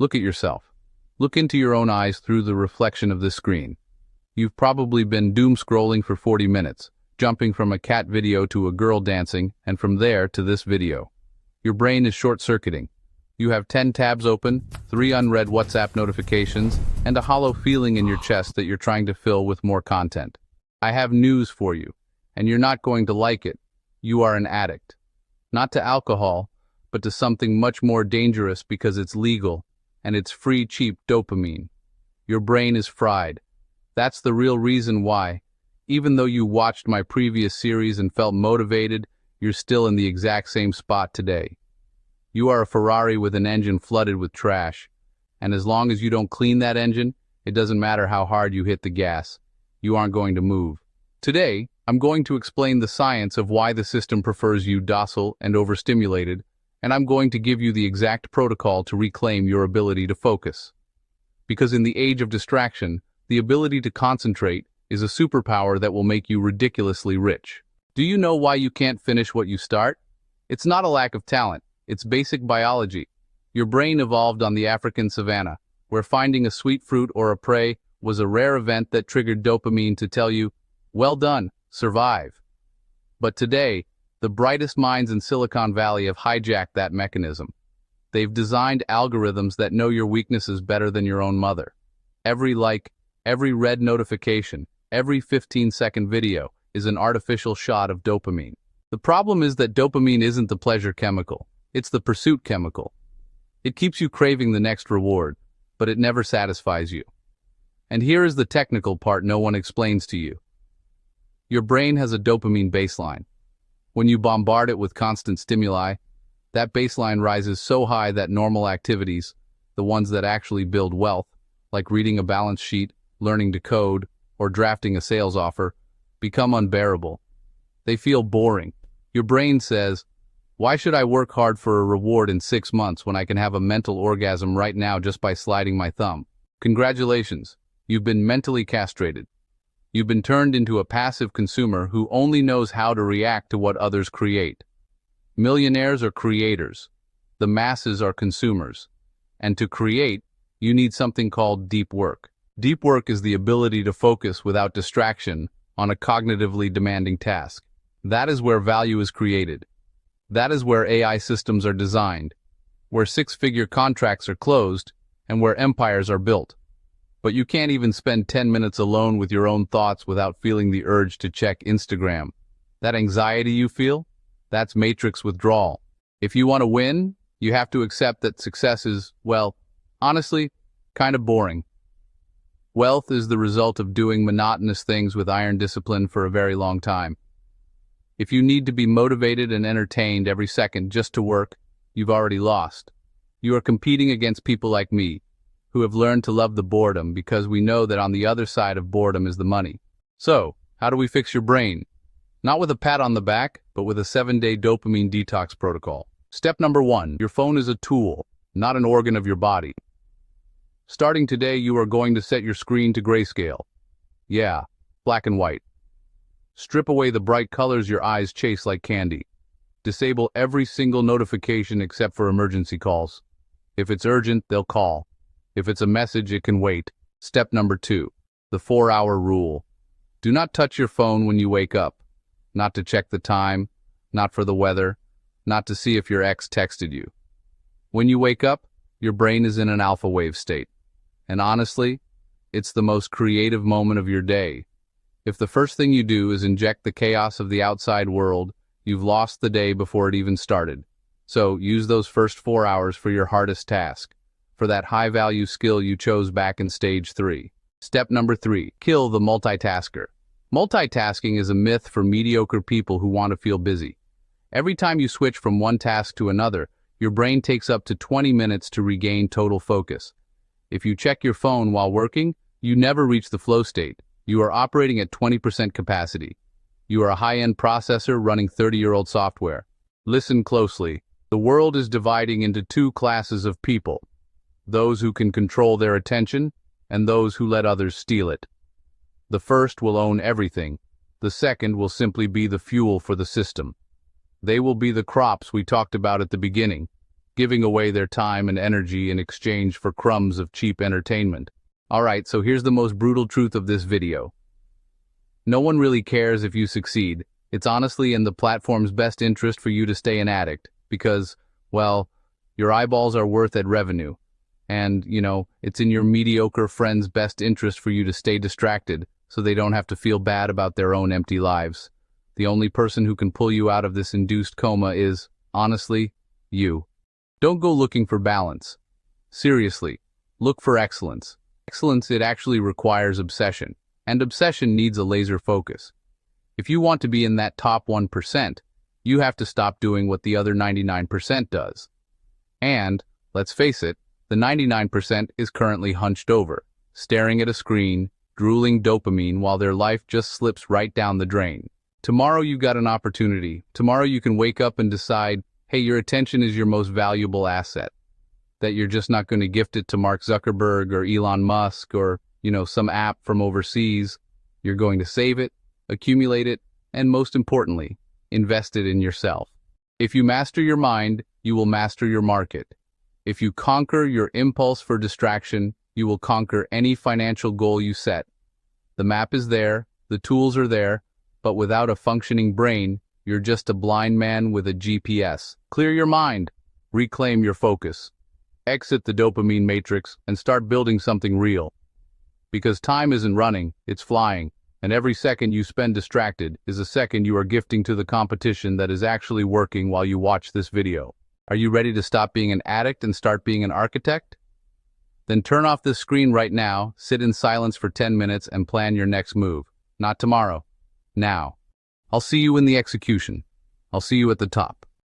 Look at yourself. Look into your own eyes through the reflection of this screen. You've probably been doom scrolling for 40 minutes, jumping from a cat video to a girl dancing, and from there to this video. Your brain is short-circuiting. You have 10 tabs open, 3 unread WhatsApp notifications, and a hollow feeling in your chest that you're trying to fill with more content. I have news for you, and you're not going to like it. You are an addict. Not to alcohol, but to something much more dangerous because it's legal, and it's free, cheap dopamine. Your brain is fried. That's the real reason why, even though you watched my previous series and felt motivated, you're still in the exact same spot today. You are a Ferrari with an engine flooded with trash, and as long as you don't clean that engine, it doesn't matter how hard you hit the gas. You aren't going to move. Today, I'm going to explain the science of why the system prefers you docile and overstimulated, and I'm going to give you the exact protocol to reclaim your ability to focus. Because in the age of distraction, the ability to concentrate is a superpower that will make you ridiculously rich. Do you know why you can't finish what you start? It's not a lack of talent, it's basic biology. Your brain evolved on the African savanna, where finding a sweet fruit or a prey was a rare event that triggered dopamine to tell you, well done, survive. But today, the brightest minds in Silicon Valley have hijacked that mechanism. They've designed algorithms that know your weaknesses better than your own mother. Every like, every red notification, every 15-second video is an artificial shot of dopamine. The problem is that dopamine isn't the pleasure chemical, it's the pursuit chemical. It keeps you craving the next reward, but it never satisfies you. And here is the technical part no one explains to you. Your brain has a dopamine baseline. When you bombard it with constant stimuli, that baseline rises so high that normal activities, the ones that actually build wealth, like reading a balance sheet, learning to code, or drafting a sales offer, become unbearable. They feel boring. Your brain says, why should I work hard for a reward in 6 months when I can have a mental orgasm right now just by sliding my thumb? Congratulations, you've been mentally castrated. You've been turned into a passive consumer who only knows how to react to what others create. Millionaires are creators. The masses are consumers. And to create, you need something called deep work. Deep work is the ability to focus without distraction on a cognitively demanding task. That is where value is created. That is where AI systems are designed, where six-figure contracts are closed, and where empires are built. But you can't even spend 10 minutes alone with your own thoughts without feeling the urge to check Instagram. That anxiety you feel? That's matrix withdrawal. If you want to win, you have to accept that success is, well, honestly, kind of boring. Wealth is the result of doing monotonous things with iron discipline for a very long time. If you need to be motivated and entertained every second just to work, you've already lost. You are competing against people like me, who have learned to love the boredom because we know that on the other side of boredom is the money. So, how do we fix your brain? Not with a pat on the back, but with a 7-day dopamine detox protocol. Step number 1, your phone is a tool, not an organ of your body. Starting today, you are going to set your screen to grayscale. Yeah, black and white. Strip away the bright colors your eyes chase like candy. Disable every single notification except for emergency calls. If it's urgent, they'll call. If it's a message, it can wait. Step number 2, the 4-hour rule. Do not touch your phone when you wake up. Not to check the time, not for the weather, not to see if your ex texted you. When you wake up, your brain is in an alpha wave state. And honestly, it's the most creative moment of your day. If the first thing you do is inject the chaos of the outside world, you've lost the day before it even started. So use those first 4 hours for your hardest task, for that high-value skill you chose back in stage 3. Step number 3, kill the multitasker. Multitasking is a myth for mediocre people who want to feel busy. Every time you switch from one task to another, your brain takes up to 20 minutes to regain total focus. If you check your phone while working, you never reach the flow state. You are operating at 20% capacity. You are a high-end processor running 30-year-old software. Listen closely. The world is dividing into 2 classes of people. Those who can control their attention, and those who let others steal it. The first will own everything. The second will simply be the fuel for the system. They will be the crops we talked about at the beginning. giving away their time and energy in exchange for crumbs of cheap entertainment. Alright, so here's the most brutal truth of this video. No one really cares if you succeed. It's honestly in the platform's best interest for you to stay an addict, because, well, your eyeballs are worth at revenue. And, it's in your mediocre friend's best interest for you to stay distracted so they don't have to feel bad about their own empty lives. The only person who can pull you out of this induced coma is, honestly, you. Don't go looking for balance. Seriously, look for excellence. Excellence, it actually requires obsession, and obsession needs a laser focus. If you want to be in that top 1%, you have to stop doing what the other 99% does. And, let's face it, the 99% is currently hunched over, staring at a screen, drooling dopamine while their life just slips right down the drain. Tomorrow you've got an opportunity. Tomorrow you can wake up and decide, hey, your attention is your most valuable asset. That you're just not going to gift it to Mark Zuckerberg or Elon Musk or, some app from overseas. You're going to save it, accumulate it, and most importantly, invest it in yourself. If you master your mind, you will master your market. If you conquer your impulse for distraction, you will conquer any financial goal you set. The map is there, the tools are there, but without a functioning brain, you're just a blind man with a GPS. Clear your mind, reclaim your focus, exit the dopamine matrix, and start building something real. Because time isn't running, it's flying, and every second you spend distracted is a second you are gifting to the competition that is actually working while you watch this video. Are you ready to stop being an addict and start being an architect? Then turn off this screen right now, sit in silence for 10 minutes, and plan your next move. Not tomorrow. Now. I'll see you in the execution. I'll see you at the top.